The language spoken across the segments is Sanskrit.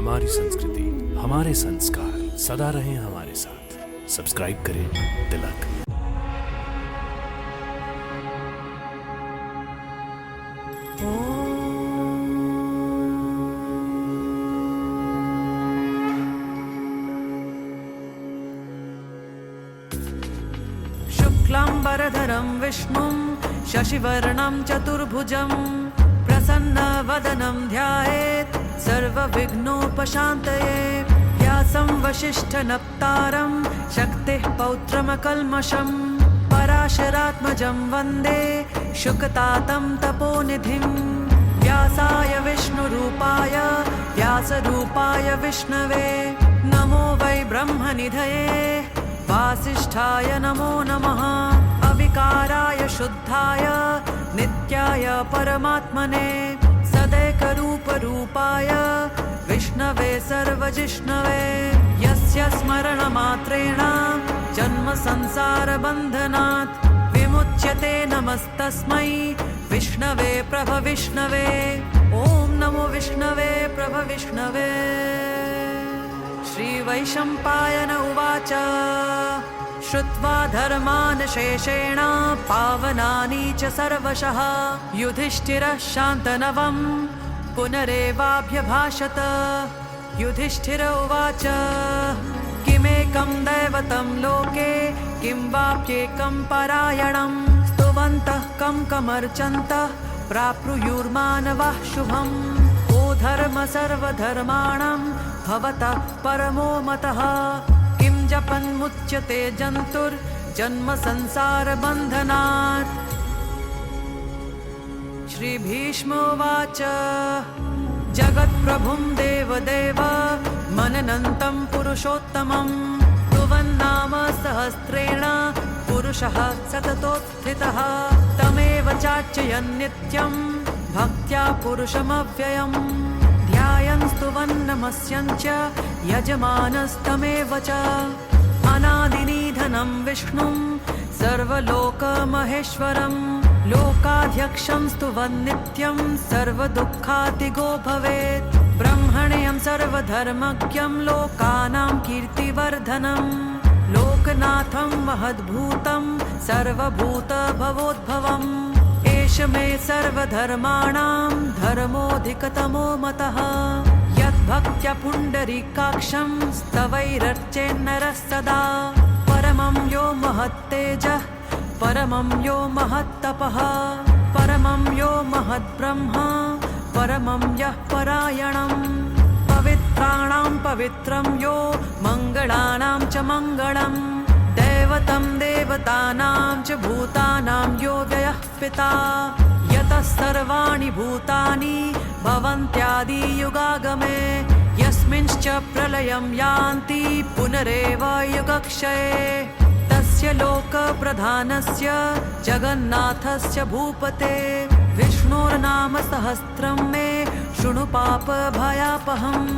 हमारी संस्कृति, हमारे संस्कार सदा रहें हमारे साथ। सब्सक्राइब करें तिलक। शुक्लांबरधरं विष्णुं शशिवर्णं चतुर्भुजं प्रसन्नवदनं ध्यायेत् सर्वविघ्नोपशान्तये। व्यासं वसिष्ठनप्तारं शक्तिः पौत्रमकल्मषं पराशरात्मजं वन्दे शुकतातं तपोनिधिं। व्यासाय विष्णुरूपाय व्यासरूपाय विष्णवे नमो वै ब्रह्मनिधये वासिष्ठाय नमो नमः। अविकाराय शुद्धाय नित्याय परमात्मने सदैकरूपरूपाय विष्णवे सर्वजिष्णवे। यस्य स्मरणमात्रेण जन्म संसारबन्धनात् विमुच्यते नमस्तस्मै विष्णवे प्रभविष्णवे। ॐ नमो विष्णवे प्रभविष्णवे। श्रीवैशम्पायन उवाच श्रुत्वा धर्मान् शेषेण पावनानि च सर्वशः युधिष्ठिरः शान्तनवं पुनरेवाभ्यभाषत। युधिष्ठिर उवाच किमेकं दैवतं लोके किं वाप्येकं परायणं स्तुवन्तः कं कमर्चन्तः प्राप्नुयुर्मानवः शुभम्। ओ धर्म सर्वधर्माणां भवतः परमो मतः किं जपन्मुच्यते जन्तुर्जन्म संसारबन्धनात्। श्रीभीष्मोवाच जगत्प्रभुं देवदेव मननन्तं पुरुषोत्तमं स्तुवन्नाम सहस्रेण पुरुषः सततोत्थितः तमेव चार्चयन् नित्यं भक्त्या पुरुषमव्ययम्। ध्यायन् स्तुवन् नमस्यन् च यजमानस्तमेव च। अनादिनिधनं विष्णुं सर्वलोकमहेश्वरं लोकाध्यक्षं स्तुवन् नित्यं सर्वदुःखातिगो भवेत्। ब्रह्मण्यं सर्वधर्मज्ञं लोकानां कीर्तिवर्धनं लोकनाथं महद्भूतं सर्वभूतभवोद्भवम्। एष मे सर्वधर्माणां धर्मोऽधिकतमो मतः यद्भक्त्या पुण्डरीकाक्षं स्तवैरर्चेन्नरः सदा। परमं यो महत्तेजः परमं यो महत्तपः परमं यो महद्ब्रह्म परमं यः परायणं। पवित्राणां पवित्रं यो मङ्गलानां च मङ्गलम् दैवतं देवतानां च भूतानां यो व्ययः पिता। यतः सर्वाणि भूतानि भवन्त्यादियुगागमे यस्मिंश्च प्रलयं यान्ति पुनरेव युगक्षये। तस्य लोकप्रधानस्य जगन्नाथस्य भूपते विष्णोर्नाम सहस्रं मे शृणु पापभयापहम्।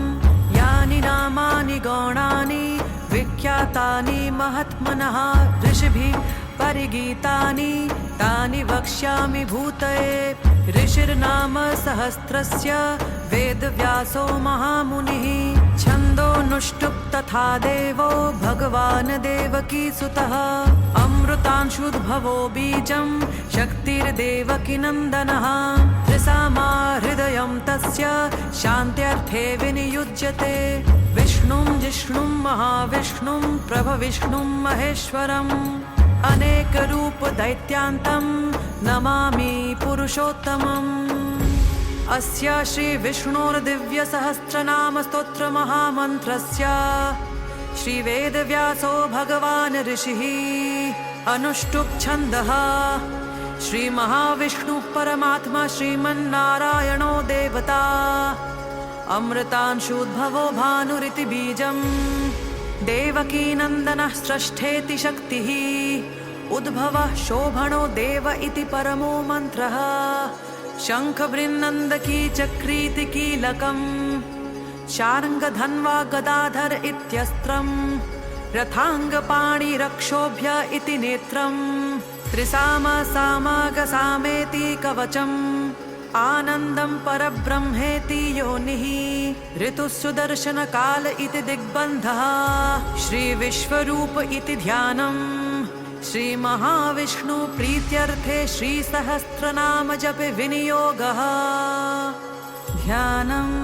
यानि नामानि गौणानि विख्यातानि महात्मनः ऋषिभिः परिगीतानि तानि वक्ष्यामि भूतये। ऋषिर्नाम सहस्रस्य वेदव्यासो महामुनिः छन्दोनुष्टुप् तथा देवो भगवान् देवकीसुतः। अमृतांशुद्भवो बीजं शक्तिर्देवकीनन्दनः त्रिसामा हृदयं तस्य शान्त्यर्थे विनियुज्यते। विष्णुं जिष्णुं महाविष्णुं प्रभविष्णुं महेश्वरम् अनेकरूप दैत्यान्तं नमामि पुरुषोत्तमम्। अस्य श्रीविष्णोर्दिव्यसहस्रनाम स्तोत्रमहामन्त्रस्य श्रीवेदव्यासो भगवान् ऋषिः अनुष्टुप् छन्दः। श्रीमहाविष्णुः परमात्मा श्रीमन्नारायणो देवता अमृतांशुद्भवो भानुरिति बीजम् देवकीनन्दनः स्रष्ठेति शक्तिः उद्भवः शोभनो देव इति परमो मन्त्रः। शङ्खबृन्नन्दकी चक्रीति कीलकम् शार्ङ्गधन्वा गदाधर इत्यस्त्रम् रथाङ्गपाणिरक्षोभ्य इति नेत्रम् त्रिसाम सामागसामेति कवचम् आनन्दं परब्रह्मेति योनिः ऋतुः सुदर्शनकाल इति दिग्बन्धः श्रीविश्वरूप इति ध्यानम् श्रीमहाविष्णु प्रीत्यर्थे श्रीसहस्रनाम जपे विनियोगः ध्यानम्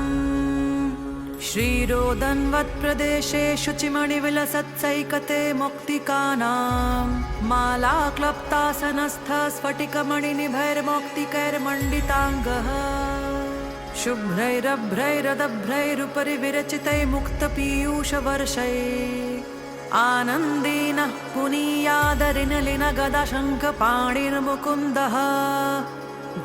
श्रीरोदन्वत्प्रदेशे शुचिमणिविलसत्सैकते मुक्तिकानां मालाक्लप्तासनस्थ स्फटिकमणिनिभैर्मौक्तिकैर्मण्डिताङ्गः शुभ्रैरभ्रैरदभ्रैरुपरि विरचितै मुक्तपीयूषवर्षैः आनन्दीनः पुनीयादरिनलिनगदाशङ्खपाणिर्मुकुन्दः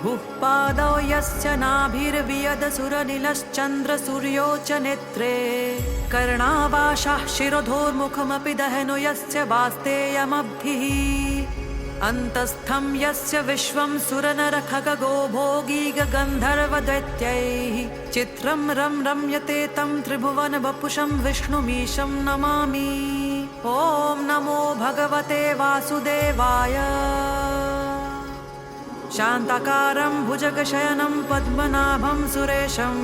भुः पादौ यस्य नाभिर्वियदसुरनिलश्चन्द्रसूर्यो च नेत्रे कर्णावाशाः शिरोधोर्मुखमपि दहनो यस्य वास्तेयमब्धिः अन्तस्थं यस्य विश्वं सुरनरखगो भोगीगन्धर्वदैत्यैः चित्रं रम्यते तं त्रिभुवन वपुषं विष्णुमीशं नमामि ॐ नमो भगवते वासुदेवाय शान्ताकारं भुजगशयनं पद्मनाभं सुरेशं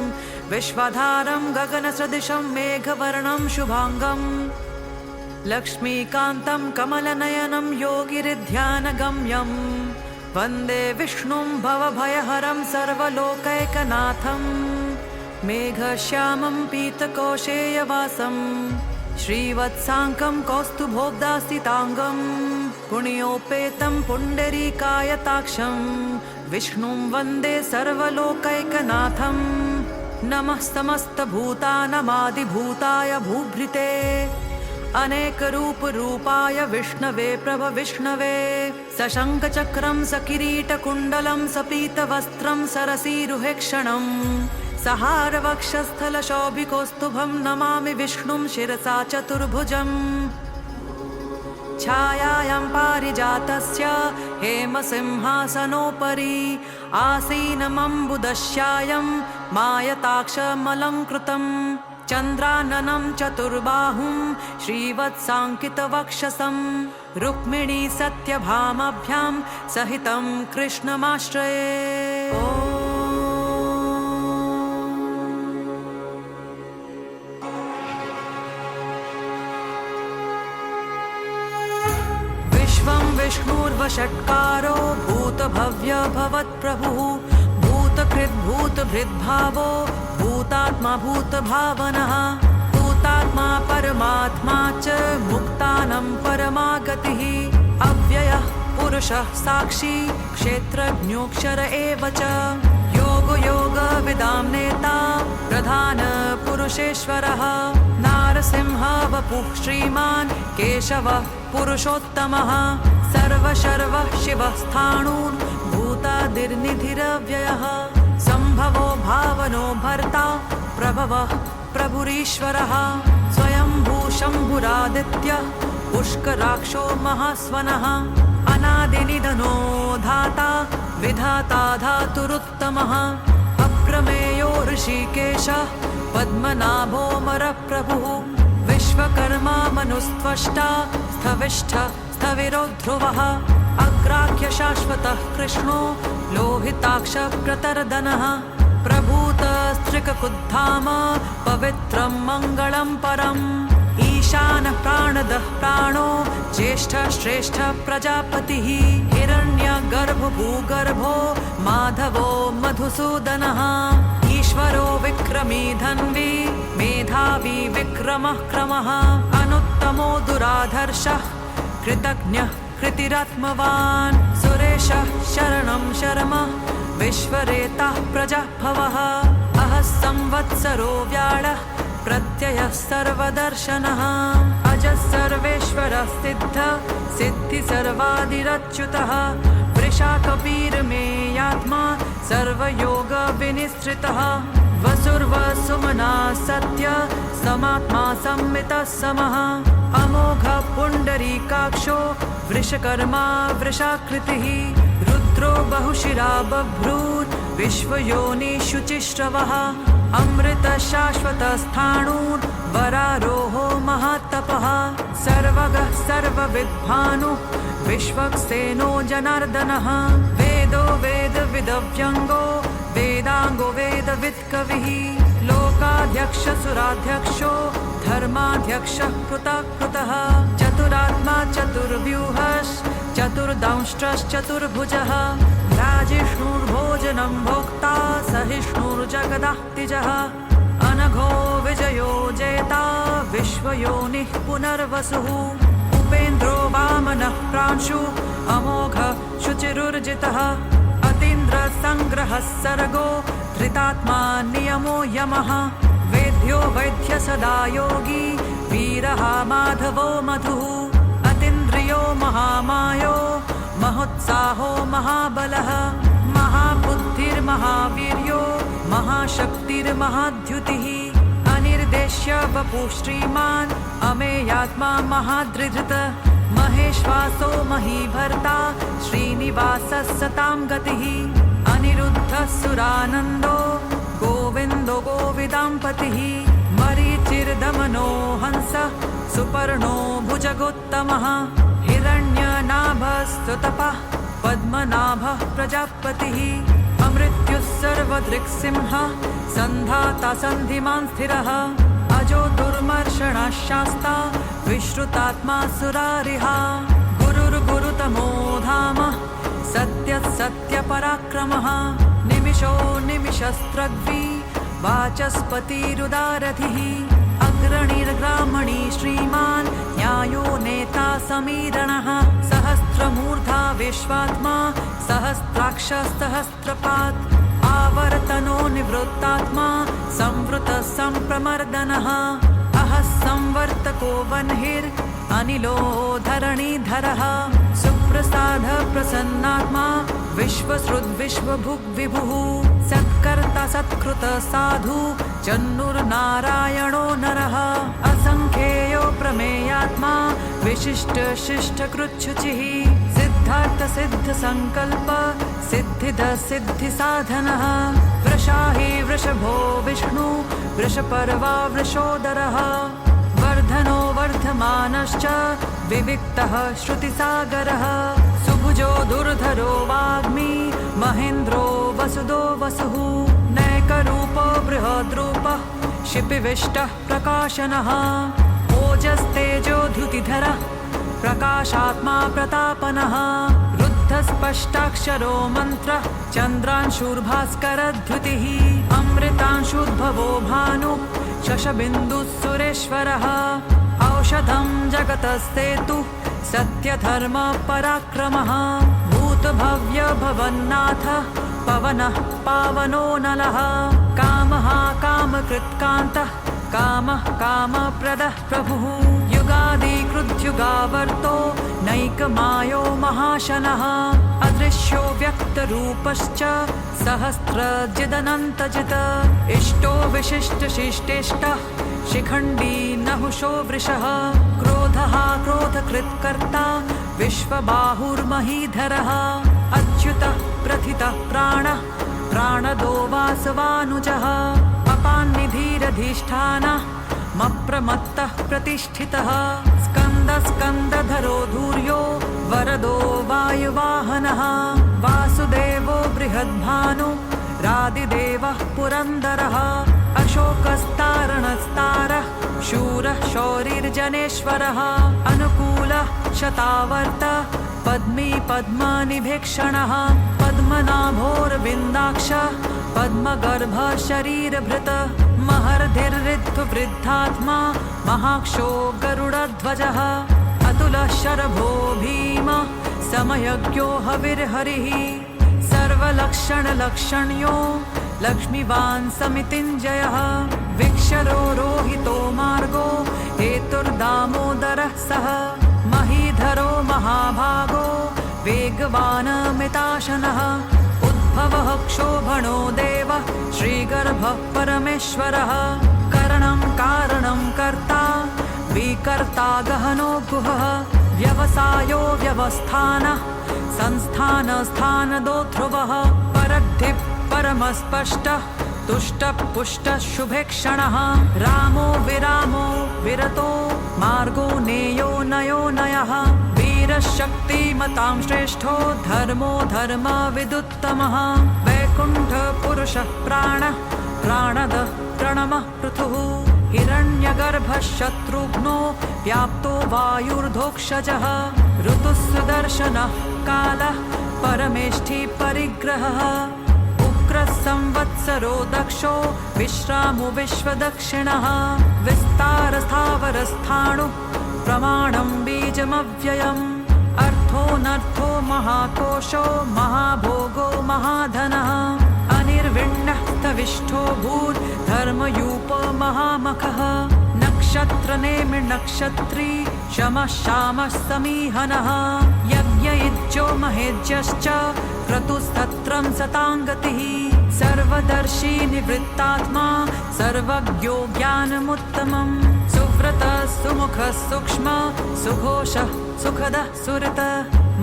विश्वधारं गगनसदृशं मेघवर्णं शुभाङ्गं लक्ष्मीकान्तं कमलनयनं योगिरिध्यानगम्यं वन्दे विष्णुं भवभयहरं सर्वलोकैकनाथं मेघश्यामं पीतकौशेयवासं श्रीवत्साङ्कं कौस्तुभोग्दासिताङ्गं पुण्योपेतं पुण्डरीकायताक्षं विष्णुं वन्दे सर्वलोकैकनाथं नमः समस्तभूतानामादिभूताय भूभृते अनेकरूपरूपाय विष्णवे प्रभविष्णवे सशङ्खचक्रं सकिरीटकुण्डलं सपीतवस्त्रं सरसीरुहेक्षणं सहारवक्षस्थलशोभिकौस्तुभं नमामि विष्णुं शिरसा चतुर्भुजम् छायायां पारिजातस्य हेमसिंहासनोपरि आसीनमम्बुदश्यायं मायताक्षमलङ्कृतं चन्द्राननं चतुर्बाहुं श्रीवत्साङ्कितवक्षसं रुक्मिणी सत्यभामाभ्यां सहितं कृष्णमाश्रये विश्वं विष्णुर्वषट्कारो भूतभव्य भवत्प्रभुः भूतकृद्भूतभृद्भावो भूतात्मा भूतभावनः भूतात्मा परमात्मा च मुक्तानं परमागतिः अव्ययः पुरुषः साक्षी क्षेत्रज्ञोऽक्षर एव च योगविदां नेता प्रधानपुरुषेश्वरः नारसिंह वपुः श्रीमान् केशवः पुरुषोत्तमः सर्वशर्वः शिवः स्थाणुर् भूतादिर्निधिरव्ययः सम्भवो भावनो भर्ता प्रभवः प्रभुरीश्वरः स्वयंभू शम्भुरादित्यः पुष्कराक्षो महास्वनः अनादिनिधनो धाता विधाता धातुरुत्तमः अप्रमेयो ऋषिकेशः पद्मनाभोऽमरप्रभुः विश्वकर्मा मनुस्त्वष्टा स्थविष्ठः स्थविरो ध्रुवः अग्राख्य शाश्वतः कृष्णो लोहिताक्षप्रतर्दनः प्रभूतस्त्रिककुद्धाम पवित्रं मङ्गलं परम् ईशानः प्राणदः प्राणो ज्येष्ठः श्रेष्ठः प्रजापतिः हिरण्यगर्भभूगर्भो माधवो मधुसूदनः ईश्वरो विक्रमी धन्वी मेधावी विक्रमः क्रमः अनुत्तमो दुराधर्षः कृतज्ञः कृतिरात्मवान् सुरेशः शरणं शर्म विश्वरेताः प्रजाभवः अहः संवत्सरो व्याळः प्रत्ययः सर्वदर्शनः अजः सर्वेश्वरः सिद्धः सिद्धि सर्वादिरच्युतः वृषाकवीरमेयात्मा सर्वयोग विनिश्रितः वसुर्वसुमना सत्य समात्मा संमितः समः अमोघ पुण्डरीकाक्षो वृषकर्मा वृषाकृतिः रुद्रो बहुशिरा बभ्रूत् विश्वयोनिषु चिश्रवः अमृत शाश्वतस्थाणुर् वरारोहो महातपः सर्वगः सर्वविद्भानुः विश्वक्सेनो जनार्दनः वेदो वेदविदव्यङ्गो वेदांगो वेदवित् कविः लोकाध्यक्ष सुराध्यक्षो धर्माध्यक्षः कृतः चतुरात्मा चतुर्व्यूहश्चतुर्दंष्ट्रश्चतुर्भुजः राजिष्णुर्भोजनं भोक्ता सहिष्णुर्जगदात्तिजः अनघो विजयो जेता विश्वयोनिः पुनर्वसुः उपेन्द्रो वामनः प्रांशु अमोघ शुचिरुर्जितः अतीन्द्रसङ्ग्रहः सर्गो धृतात्मा नियमो यमः वेद्यो वैद्य सदा योगी वीरः माधवो मधुः अतीन्द्रियो महामायो महोत्साहो महाबलः महाबुद्धिर्महावीर्यो महाशक्तिर्महाद्युतिः अनिर्देश्य वपुः श्रीमान् अमेयात्मा महादृढृत महेश्वासो महीभर्ता श्रीनिवासः सतां गतिः अनिरुद्धः सुरानन्दो गोविन्दो गोविदाम्पतिः मरीचिर्दमनो हंसः सुपर्णो भुजगोत्तमः हिरण्यनाभस्तुतपः पद्मनाभः प्रजापतिः अमृत्युः सर्वदृक्सिंहः सन्धाता सन्धिमान् स्थिरः अजो दुर्मर्षणः शास्ता विश्रुतात्मा सुरारिः गुरुर्गुरुतमो धाम सत्यः सत्यपराक्रमः निमिषो निमिषस्त्रग्वी वाचस्पतिरुदारथिः अग्रणीर्ग्रामणी श्रीमान् न्यायो नेता समीरणः सहस्रमूर्धा विश्वात्मा सहस्राक्षसहस्रपात् आवर्तनो निवृत्तात्मा संवृतः सम्प्रमर्दनः अहः संवर्तको वह्निर् अनिलो धरणीधरः सुप्रसाद प्रसन्नात्मा विश्वसृद्विश्वभुग् विभुः सत्कर्ता सत्कृत साधु जन्नुर्नारायणो नरः असंख्येयो प्रमेयात्मा विशिष्ट शिष्ट कृच्छुचिः सिद्धार्थ सिद्ध संकल्प सिद्धिद सिद्धि साधनः वृषाहि वृषभो विष्णु वृषपर्वा वृषोदरः वर्धनो वर्धमानश्च विविक्तः श्रुतिसागरः सुभुजो दुर्धरो वाग्मी महेन्द्रो वसुदो वसुः नैकरूपो बृहद्रूपः शिपिविष्टः प्रकाशनः ओजस्तेजो धृतिधरः प्रकाशात्मा प्रतापनः रुद्धस्पष्टाक्षरो मन्त्रः चन्द्रांशुर्भास्करद्युतिः अमृतांशुद्भवो भानुः शशबिन्दुः सुरेश्वरः औषधं जगतस्तेतुः सत्यधर्म पराक्रमः भूतभव्य भवन्नाथः पवनः पावनो नलः कामः कामकृत्कान्तः कामः कामप्रदः प्रभुः युगादिकृद्युगावर्तो नैकमायो महाशनः अदृश्यो व्यक्तरूपश्च सहस्रजिदनन्तजित् इष्टो विशिष्टशिष्टेष्टः शिखण्डी नहुषो वृषः क्रोधः क्रोधकृत्कर्ता विश्वबाहुर्महीधरः अच्युतः प्रथितः प्राणः प्राणदो वासवानुजः अपान्निधिरधिष्ठानः मप्रमत्तः प्रतिष्ठितः स्कन्दस्कन्दधरो धूर्यो वरदो वायुवाहनः वासुदेवो बृहद्भानु रादिदेवः पुरन्दरः अशोकस्तारणस्तारः शूरः शौरिर्जनेश्वरः अनुकूलः शतावर्त पद्मी पद्मनिभीक्षणः पद्मनाभोर्विन्दाक्ष पद्मगर्भ शरीरभृत महर्धिर्ऋद्धवृद्धात्मा महाक्षो गरुडध्वजः अतुलः शरभो भीम समयज्ञो हविर्हरिः सर्वलक्षणलक्षण्यो लक्ष्मीवान् समितिञ्जयः विक्षरो रोहितो मार्गो हेतुर्दामोदरः सः महीधरो महाभागो वेगवान् मिताशनः उद्भवः क्षोभणो देवः श्रीगर्भः परमेश्वरः करणं कारणं कर्ता विकर्ता गहनो गुहः व्यवसायो व्यवस्थानः संस्थानस्थानदो ध्रुवः परग्धिः परमस्पष्टः तुष्टः पुष्टः शुभेक्षणः रामो विरामो विरतो मार्गो नेयो नयो नयः वीरशक्ति श्रीमतां श्रेष्ठो धर्मो धर्मविदुत्तमः वैकुण्ठपुरुषः प्राणः प्राणदः प्रणमः पृथुः हिरण्यगर्भः शत्रुघ्नो व्याप्तो वायुर्धोक्षजः ऋतुः सुदर्शनः कालः परमेष्ठी परिग्रहः उग्रः संवत्सरो दक्षो विश्रामो विश्वदक्षिणः विस्तारस्थावरस्थाणुः प्रमाणं बीजमव्ययम् अर्थोऽनर्थो महाकोशो महाभोगो महाधनः अनिर्विण्णः स्थविष्ठो भूत् धर्मयूपो महामखः नक्षत्रनेमिर्नक्षत्री शमः शामः समीहनः यज्ञयुज्यो महेज्यश्च क्रतुस्तत्रं सताङ्गतिः सर्वदर्शी निवृत्तात्मा सर्वज्ञो ज्ञानमुत्तमम् सुव्रतः सुमुखः सूक्ष्मः सुघोषः सुखदः सुरतः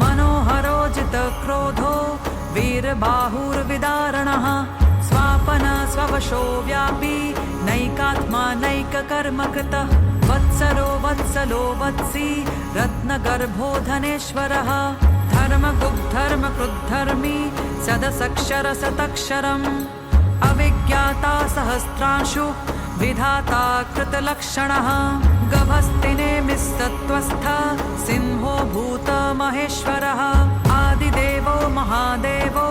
मनोहरो जितक्रोधो वीरबाहुर्विदारणः स्वापन स्ववशो व्यापी नैकात्मा नैककर्मकृतः वत्सरो वत्सलो वत्सी रत्नगर्भो धनेश्वरः धर्मगुग्धर्मकृद्धर्मी सदसक्षरसतक्षरम् अविज्ञाता सहस्रांशु विधाता कृतलक्षणः गभस्तिनेमिस्तत्त्वस्थ सिंहो भूतमहेश्वरः आदिदेवो महादेवो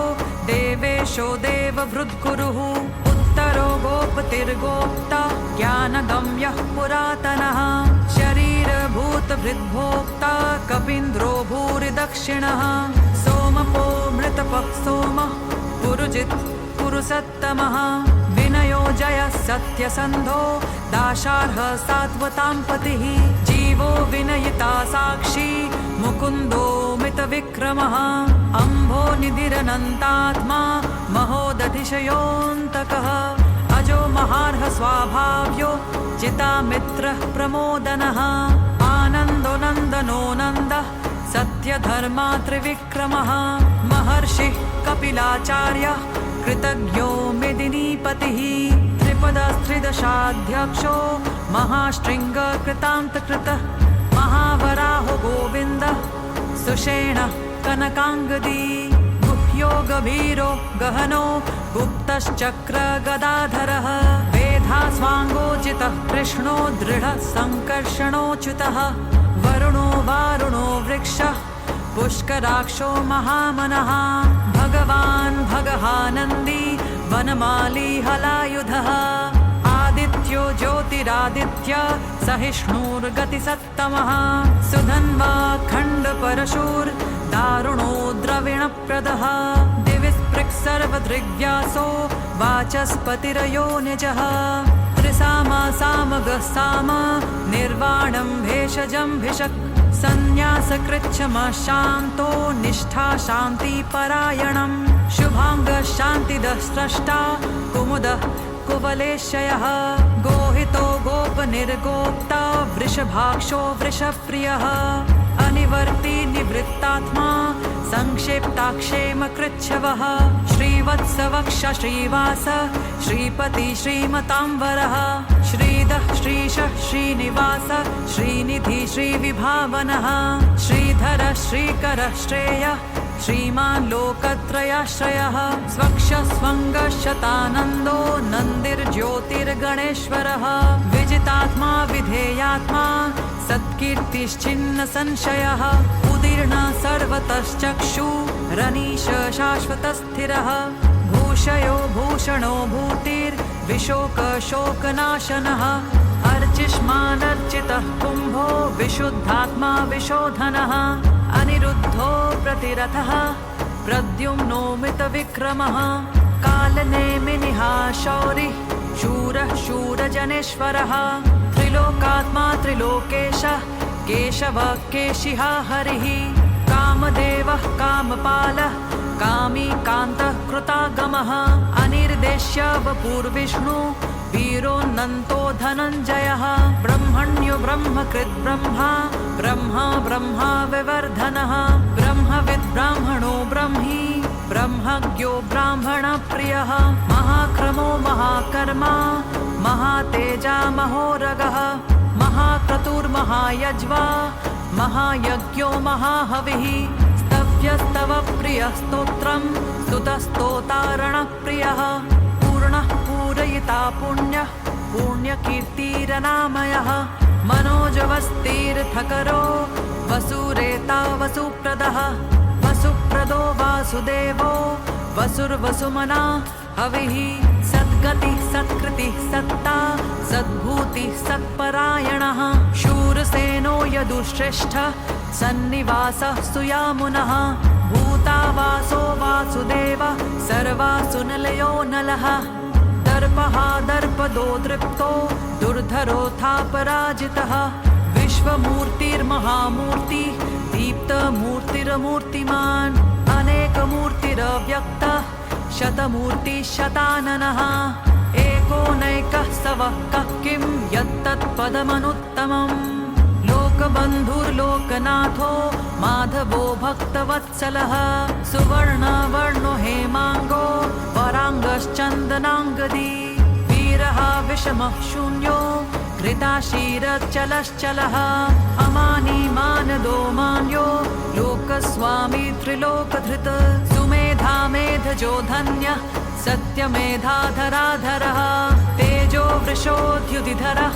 देवेशो देवभृद्गुरुः उत्तरो गोपतिर्गोप्ता ज्ञानगम्यः पुरातनः शरीरभूतभृद्भोक्ता कपीन्द्रो भूरिदक्षिणः सोमपो मृतपः सोमः पुरुजित् पुरुषत्तमः विनयो जयः सत्यसन्धो दाशार्हः सात्वतां पतिः जीवो विनयिता साक्षी मुकुन्दो मितविक्रमः अम्भो निधिरनन्तात्मा महोदधिशयोऽन्तकः अजो महार्ह स्वाभाव्यो चितामित्रः प्रमोदनः आनन्दो नन्दनो नन्दः सत्यधर्मा त्रिविक्रमः महर्षिः कपिलाचार्यः कृतज्ञो मेदिनीपतिः त्रिपदस्त्रिदशाध्यक्षो महाशृङ्गकृतान्तकृतः महावराहो गोविन्दः सुषेणः कनकाङ्गदी गुह्यो गभीरो गहनो गुप्तश्चक्रगदाधरः वेधास्वाङ्गोचितः कृष्णो दृढः सङ्कर्षणोच्युतः वरुणो वारुणो वृक्षः पुष्कराक्षो महामनः भगवान् भगहानन्दी वनमाली हलायुधः आदित्यो ज्योतिरादित्य सहिष्णुर्गतिसत्तमः सुधन्वा खण्डपरशुर्दारुणो द्रविणप्रदः दिविस्पृक् सर्वदृग्व्यासो वाचस्पतिरयो निजः त्रिसामा सामगः साम निर्वाणं भेषजं भिषक् सन्न्यासकृच्छमः शान्तो निष्ठा शान्तिपरायणम् शुभाङ्गः शान्तिदः स्रष्टा कुमुदः कुवलेशयः गोहितो गोपनिर्गोप्ता वृषभाक्षो वृषप्रियः अनिवर्ती निवृत्तात्मा संक्षेप्ताक्षेमकृच्छवः श्रीवत्सवक्ष श्रीवास श्रीपति श्रीमताम्बरः श्रीदः श्रीशः श्रीनिवास श्रीनिधि श्रीविभावनः श्रीधरः श्रीकरः श्रेयः श्रीमान् लोकत्रयाश्रयः स्वक्षस्वङ्गशतानन्दो नन्दिर्ज्योतिर्गणेश्वरः विजितात्मा विधेयात्मा सत्कीर्तिश्चिन्न संशयः उदीर्ण सर्वतश्चक्षुरनीश शाश्वतस्थिरः भूषयो भूषणो भूतिर्विशोकशोकनाशनः अर्चिष्मानर्चितः कुम्भो विशुद्धात्मा विशोधनः अनिरुद्धो प्रतिरथः प्रद्युम्नो मितविक्रमः कालनेमिनिः शौरिः शूरः शूरजनेश्वरः त्रिलोकात्मा त्रिलोकेशः केशवः केशिहा हरिः कामदेवः कामपालः कामी कान्तः कृतागमः अनिर्देश्य वपुर्विष्णु वीरोऽनन्तो धनञ्जयः ब्रह्मण्यो ब्रह्मकृत् ब्रह्मा ब्रह्मा ब्रह्मा विवर्धनः ब्रह्मविद् ब्राह्मणो ब्रह्मी ब्रह्मज्ञो ब्राह्मणप्रियः महाक्रमो महाकर्मा महातेजा महोरगः महाक्रतुर्महायज्वा महायज्ञो महाहविः स्तुत्यस्तव प्रियस्तोत्रं स्तुतस्तोतारणप्रियः पूर्णः पूरयिता पुण्यः पुण्यकीर्तिरनामयः मनोजवस्तीर्थकरो वसुरेता वसुप्रदः वसुप्रदो वासुदेवो वसुर्वसुमना हविः सद्गतिः सत्कृतिः सत्ता सद्भूतिः सत्परायणः शूरसेनो यदुश्रेष्ठः सन्निवासः सुयामुनः भूतावासो वासुदेव सर्वासुनिलयो नलः दर्पः दर्पदो दृप्तो दुर्धरोऽथापराजितः विश्वमूर्तिर्महामूर्ति दीप्तमूर्तिरमूर्तिमान् अनेकमूर्तिरव्यक्तः शतमूर्तिशताननः एकोनैकः सवः कः किं यत्तत्पदमनुत्तमम् लोकबन्धुर्लोकनाथो माधवो भक्तवत्सलः सुवर्णवर्णो हेमाङ्गो वराङ्गश्चन्दनाङ्गदी वीरः विषमः शून्यो घृताशीरचलश्चलः अमानी मानदो मान्यो लोकस्वामी त्रिलोकधृत सुमेधा मेधजो धन्यः सत्यमेधाधराधरः तेजो वृषोद्युतिधरः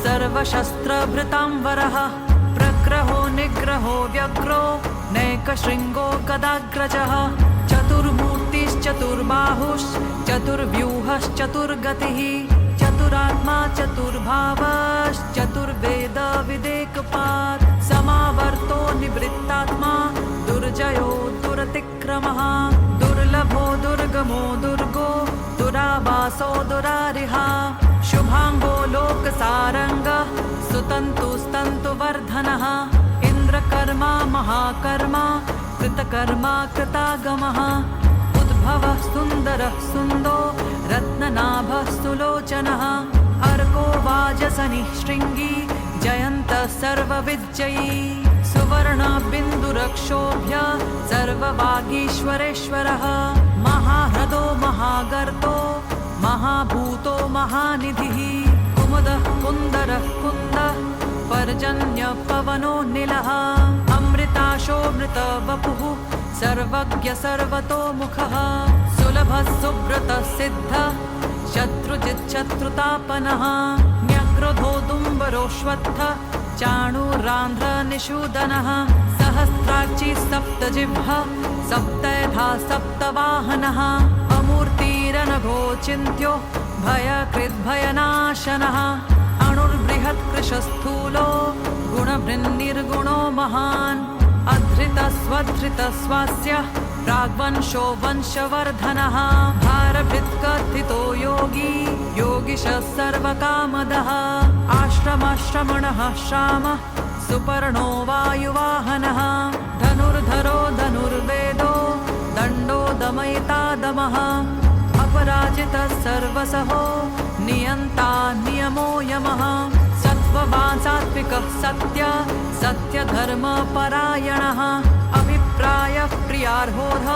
सर्वशस्त्रभृतांवरः प्रग्रहो निग्रहो व्यग्रो नैकशृङ्गो गदाग्रजः चतुर्मूर्तिश्चतुर्बाहुश्चतुर्व्यूहश्चतुर्गतिः चतुरात्मा चतुर्भावश्चतुर्वेद विदेकपात् समावर्तो निवृत्तात्मा दुर्जयो दुरतिक्रमः दुर्लभो दुर्गमो दुर्गो दुरावासो दुरारिहा शुभाङ्गो लोकसारङ्गः सुतन्तुस्तन्तुवर्धनः इन्द्रकर्मा महाकर्मा कृतकर्मा कृतागमः उद्भवः सुन्दरः सुन्दो रत्ननाभः सुलोचनः अर्को वाजसनिः शृङ्गी जयन्तः सर्वविजयी सुवर्णबिन्दुरक्षोभ्य सर्ववागीश्वरेश्वरः महाह्रदो महागर्तो महाभूतो महानिधिः कुमुदः कुन्दरः कुन्दः पर्जन्यपवनो निलः अमृताशोऽमृतवपुः सर्वज्ञ सर्वतोमुखः सुलभः सुब्रतः सिद्धः शत्रुजिच्छत्रुतापनः न्यग्रधो दुम्बरोऽश्वत्थः चाणूरान्ध्रनिषूदनः सहस्राक्षी सप्तजिह्वः सप्तधा सप्तवाहनः अमूर्तिरनघो चिन्त्यो भयकृद्भयनाशनः अणुर्बृहत्कृशस्थूलो गुणभृन्निर्गुणो महान् अधृतस्वधृतस्वास्य प्राग्वंशो वंशवर्धनः भारभृत्कथितो योगी योगिशः सर्वकामदः आश्रमश्रमणः श्रामः सुपर्णो वायुवाहनः धनुर्धरो धनुर्वेदो दण्डो दमयिता दमः अपराजितः सर्वसहो नियन्ता नियमो यमः सत्त्ववान् सात्विकः सत्य सत्यधर्मपरायणः अभिप्रायः प्रियार्होः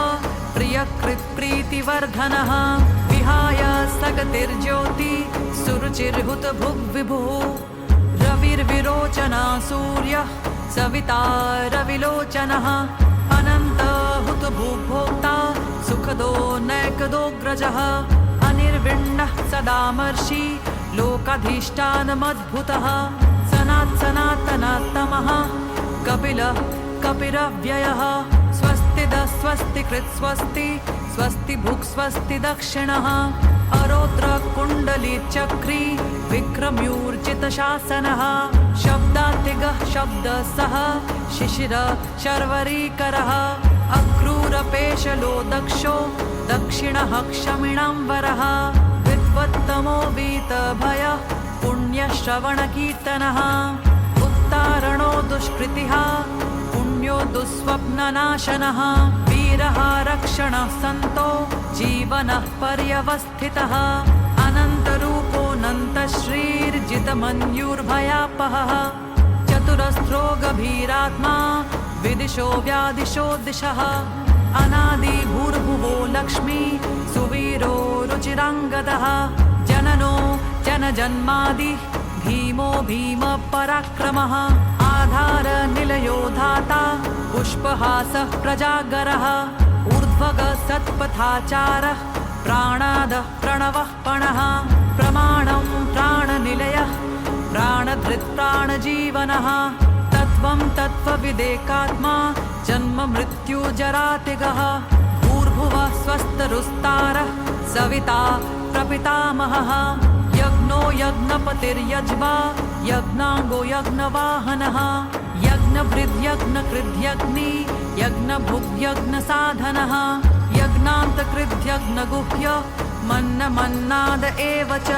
प्रियकृत्प्रीतिवर्धनः विहाय सगतिर्ज्योति सुरुचिर्हुतभुग्विभुः रविर्विरोचना सूर्यः सविता रविलोचनः अनन्तहुतभुग्भोक्ता सुखदो नैकदोऽग्रजः अनिर्विण्णः सदामर्षि लोकाधीष्टानमद्भुतः सनातनात्तमः कपिलः कपिरव्ययः स्वस्तिदः स्वस्तिकृत् स्वस्ति स्वस्ति भुक् स्वस्ति दक्षिणः अरोद्रकुण्डलीचक्री विक्रम्यूर्जितशासनः शब्दातिगः शब्दसः शिशिरः शर्वरीकरः अक्रूरपेशलो दक्षो दक्षिणः क्षमिणाम्बरः विद्वत्तमो वीतभयः पुण्यश्रवणकीर्तनः उत्तारणो दुष्कृतिः पुण्यो दुःस्वप्ननाशनः वीरः रक्षणः सन्तो जीवनः पर्यवस्थितः अनन्तरूपोऽनन्तश्रीर्जितमन्युर्भयापहः चतुरस्रो गभीरात्मा विदिशो व्यादिशो दिशः अनादिभूर्भुवो लक्ष्मी सुवीरो रुचिराङ्गदः जननो जनजन्मादि भीमो भीमपराक्रमः आधार निलयो धाता पुष्पहासः प्रजागरः ऊर्ध्वगः सत्पथाचारः प्राणादः प्रणवः पणः प्रमाणं प्राणनिलयः प्राणधृत् प्राणजीवनः तत्त्वं तत्त्वविदेकात्मा जन्म मृत्युजरातिगः भूर्भुवः स्वस्तरुस्तारः सविता प्रपितामहः यज्ञो यज्ञपतिर्यज्वा यज्ञाङ्गो यज्ञवाहनः यज्ञभृद्यज्ञकृद्यग्नि यज्ञभुग्यज्ञसाधनः यज्ञान्तकृद्यज्ञगुह्य मन्नमन्नाद एव च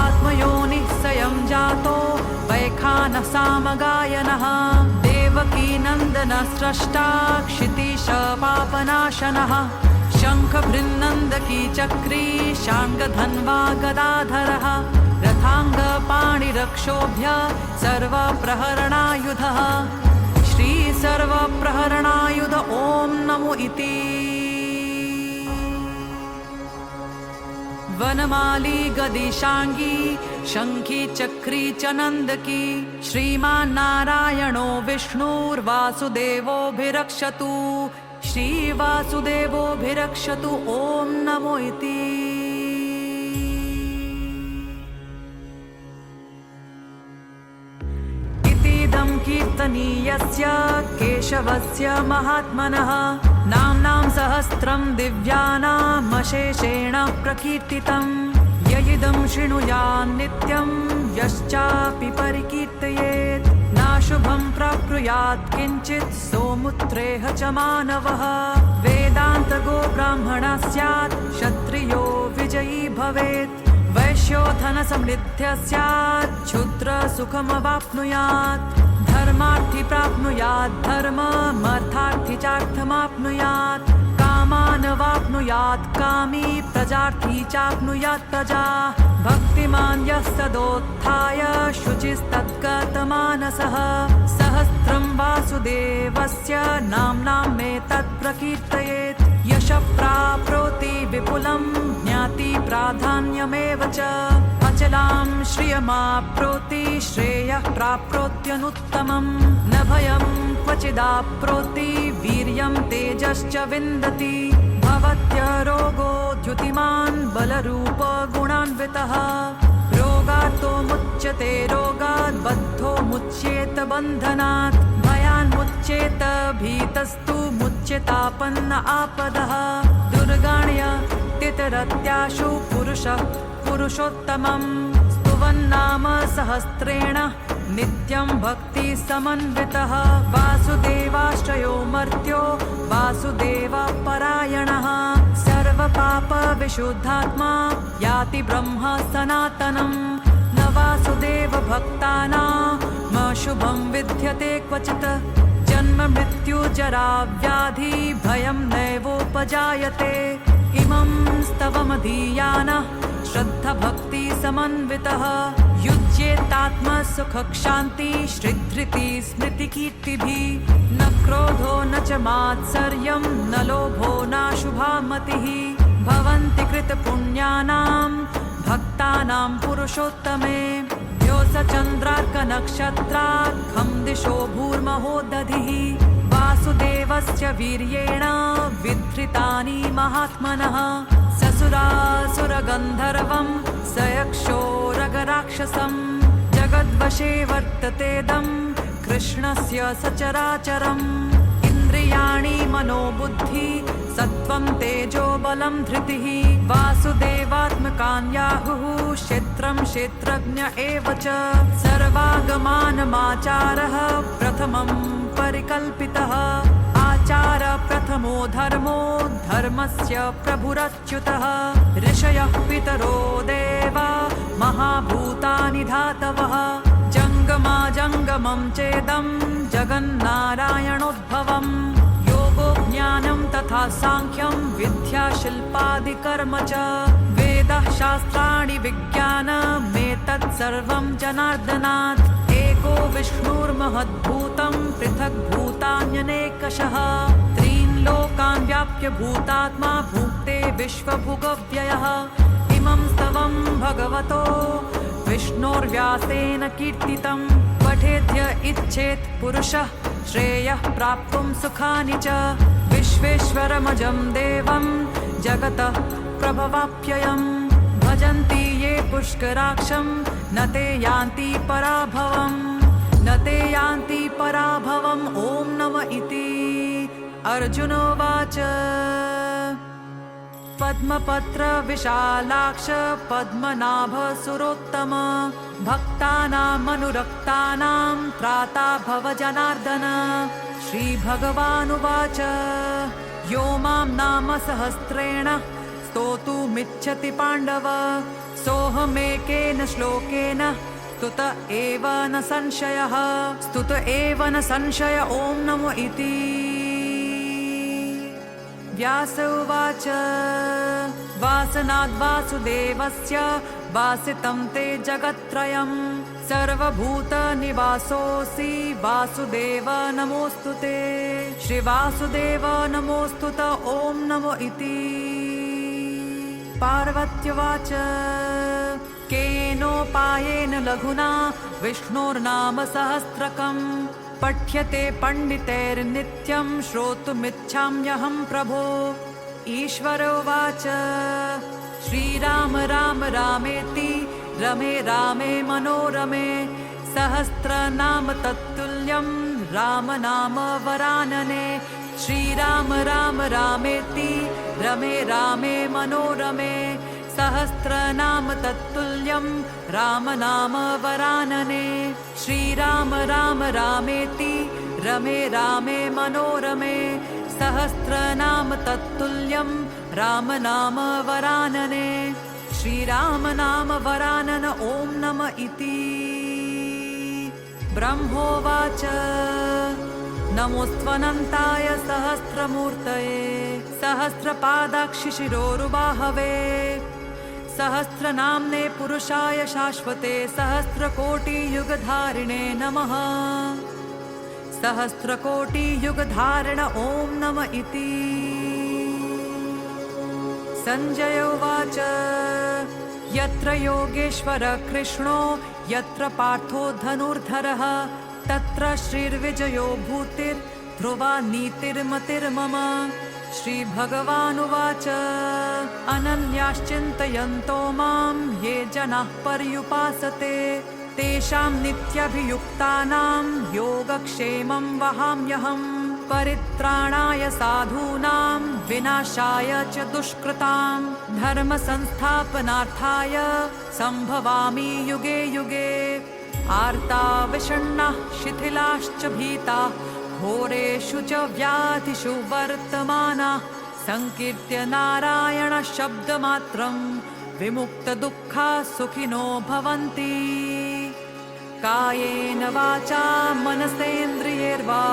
आत्मयोनिः स्वयं जातो वैखानः सामगायनः देवकीनन्दनः स्रष्टा क्षितीश पापनाशनः शङ्खभृन्नन्दकी चक्री शाङ्गधन्वा गदाधरः रथाङ्गपाणिरक्षोभ्य सर्वप्रहरणायुधः श्रीसर्वप्रहरणायुध ॐ नमो इति वनमाली गदिशाङ्गी शङ्खी चक्री च नन्दकी श्रीमान्नारायणो विष्णुर्वासुदेवोऽभिरक्षतु श्रीवासुदेवोऽभिरक्षतु ॐ नमो इति इतीदं कीर्तनीयस्य केशवस्य महात्मनः नाम्नां सहस्रं दिव्यानामशेषेण प्रकीर्तितं ययिदं शृणुयान् नित्यं यश्चापि परिकीर्तयेत् नाशुभं प्राप्नुयात् किञ्चित् सोमुत्रेह च मानवः वेदान्तगो ब्राह्मणः स्यात् क्षत्रियो विजयी भवेत् वैश्यो धनसमृद्ध्यः स्यात् क्षुद्रसुखमवाप्नुयात् धर्मार्थी प्राप्नुयात् धर्ममर्थार्थी चार्थमाप्नुयात् कामान् वाप्नुयात् कामी प्रजार्थी चाप्नुयात् प्रजा भक्तिमान् यः सदोत्थाय शुचिस्तद्गतमानसः सहस्रं वासुदेवस्य नाम्नां मे तत्प्रकीर्तयेत् यशः प्राप्नोति विपुलं ज्ञाति प्राधान्यमेव च अचलां श्रियमाप्नोति श्रेयः प्राप्नोत्यनुत्तमं न भयं क्वचिदाप्नोति वीर्यं तेजश्च विन्दति भवत्यरोगो द्युतिमान् बलरूप गुणान्वितः रोगार्तो मुच्यते रोगात् बद्धो मुच्येत बन्धनात् भयान्मुच्येत भीतस्तु मुच्यतापन्न आपदः दुर्गाण्य तितरत्याशु पुरुषः पुरुषोत्तमं स्तुवन्नाम सहस्रेण नित्यं भक्ति समन्वितः वासुदेवाश्रयो मर्त्यो वासुदेवपरायणः सर्वपापविशुद्धात्मा याति ब्रह्म सनातनं न वासुदेव भक्तानामशुभं विद्यते क्वचित् जन्म मृत्यु जरा व्याधि भयं नैवोपजायते इमं स्तवमधीयानः श्रद्धभक्ति समन्वितः युज्येतात्मसुखक्षान्ति श्रीधृति स्मृतिकीर्तिभिः न क्रोधो न च मात्सर्यं न लोभो नाशुभा मतिः भवन्ति कृतपुण्यानां भक्तानां पुरुषोत्तमे द्योतचन्द्रार्कनक्षत्राखं दिशो भूर्महोदधिः वासुदेवस्य वीर्येण विधृतानि महात्मनः ससुरासुरगन्धर्वं सयक्षोरगराक्षसं जगद्वशे वर्ततेदं कृष्णस्य सचराचरम् इन्द्रियाणि मनोबुद्धि सत्त्वं तेजो बलं धृतिः वासुदेवात्मकान्याहुः क्षेत्रं क्षेत्रज्ञ एव च सर्वागमानमाचारः प्रथमं परिकल्पितः आचार प्रथमो धर्मो धर्मस्य प्रभुरच्युतः ऋषयः पितरो देवा महाभूतानि धातवः जङ्गमा जङ्गमं चेदं जगन्नारायणोद्भवम् योगो ज्ञानं तथा साङ्ख्यं विद्या शिल्पादिकर्म च वेदः शास्त्राणि विज्ञानमेतत् सर्वं जनार्दनात् एको विष्णुर्महद्भूतं पृथग्भूतान्यनेकशः त्रीन् लोकान् व्याप्य भूतात्मा भुक्ते विश्वभुगव्ययः इमं स्तवं भगवतो विष्णोर्व्यासेन कीर्तितं पठेद्य इच्छेत् पुरुषः श्रेयः प्राप्तुं सुखानि च विश्वेश्वरमजं देवं जगतः प्रभवाप्ययम् भजन्ति ये पुष्कराक्षं न ते यान्ति पराभवम् न ते यान्ति पराभवम् ॐ नम इति अर्जुनोवाच पद्मपत्र विशालाक्ष पद्मनाभ सुरोत्तम भक्तानामनुरक्तानां त्राता भव जनार्दन श्रीभगवानुवाच यो मां नाम सहस्रेण स्तोतुमिच्छति पाण्डव सोऽहमेकेन श्लोकेन स्तुत एव न संशयः स्तुत एव न संशय ॐ नमो इति व्यास उवाच वासनाद्वासुदेवस्य वासितं ते जगत्त्रयम् सर्वभूतनिवासोऽसि वासुदेव नमोऽस्तु ते श्रीवासुदेव नमोऽस्तु त ॐ नमो इति पार्वत्युवाच केनोपायेन लघुना विष्णोर्नाम सहस्रकम् पठ्यते पण्डितैर्नित्यं श्रोतुमिच्छाम्यहं प्रभो ईश्वर उवाच श्रीराम राम रामेति रमे रामे मनोरमे सहस्रनाम तत्तुल्यं राम नाम वरानने श्रीराम राम रामेति रमे रामे मनोरमे सहस्रनाम तत्तुल्यं राम नाम वरानने श्रीराम राम रामेति रमे रामे मनोरमे सहस्रनाम तत्तुल्यं राम नाम वरानने श्रीराम नाम वरानन ॐ नम इति ब्रह्मोवाच नमोऽस्त्वनन्ताय सहस्रमूर्तये सहस्रपादाक्षिशिरोरुबाहवे सहस्रनाम्ने पुरुषाय शाश्वते सहस्रकोटियुगधारिणे नमः सहस्रकोटियुगधारिण ॐ नम इति सञ्जय उवाच यत्र योगेश्वर कृष्णो यत्र पार्थो धनुर्धरः तत्र श्रीर्विजयो भूतिर्ध्रुवा नीतिर्मतिर्मम श्रीभगवानुवाच अनन्याश्चिन्तयन्तो मां ये जनाः पर्युपासते तेषां नित्यभियुक्तानां योगक्षेमं वहाम्यहम् परित्राणाय साधूनां विनाशाय च दुष्कृतां धर्मसंस्थापनार्थाय सम्भवामि युगे युगे आर्ता विषण्णाः शिथिलाश्च भीताः घोरेषु च व्याधिषु वर्तमानाः संकीर्त्य नारायण शब्दमात्रं विमुक्तदुःखाः सुखिनो भवन्ति कायेन वाचा मनसेन्द्रियैर्वा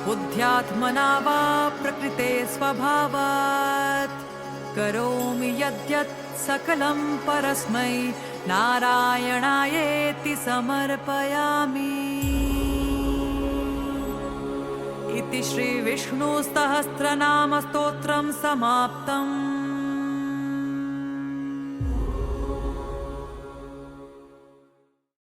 बुद्ध्यात्मना वा प्रकृते स्वभावात् करोमि यद्यत् सकलं परस्मै नारायणायेति समर्पयामि इति श्रीविष्णुसहस्रनामस्तोत्रं समाप्तम्।